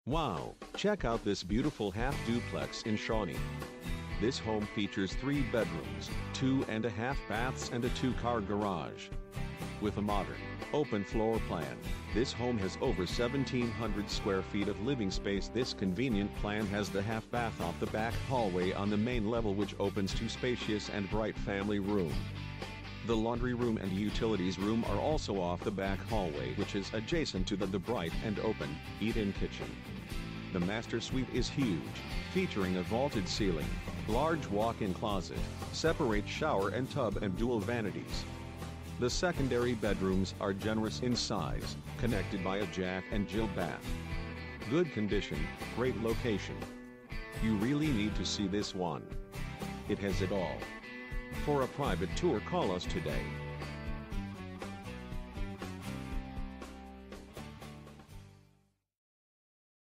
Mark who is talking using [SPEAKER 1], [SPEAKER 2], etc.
[SPEAKER 1] Wow, check out this beautiful half-duplex in Shawnee. This home features 3 bedrooms, 2.5 baths and a 2-car garage. With a modern, open floor plan, this home has over 1,700 square feet of living space. This convenient plan has the half-bath off the back hallway on the main level, which opens to spacious and bright family room. The laundry room and utilities room are also off the back hallway, which is adjacent to the bright and open, eat-in kitchen. The master suite is huge, featuring a vaulted ceiling, large walk-in closet, separate shower and tub and dual vanities. The secondary bedrooms are generous in size, connected by a Jack and Jill bath. Good condition, great location. You really need to see this one. It has it all. For a private tour, call us today.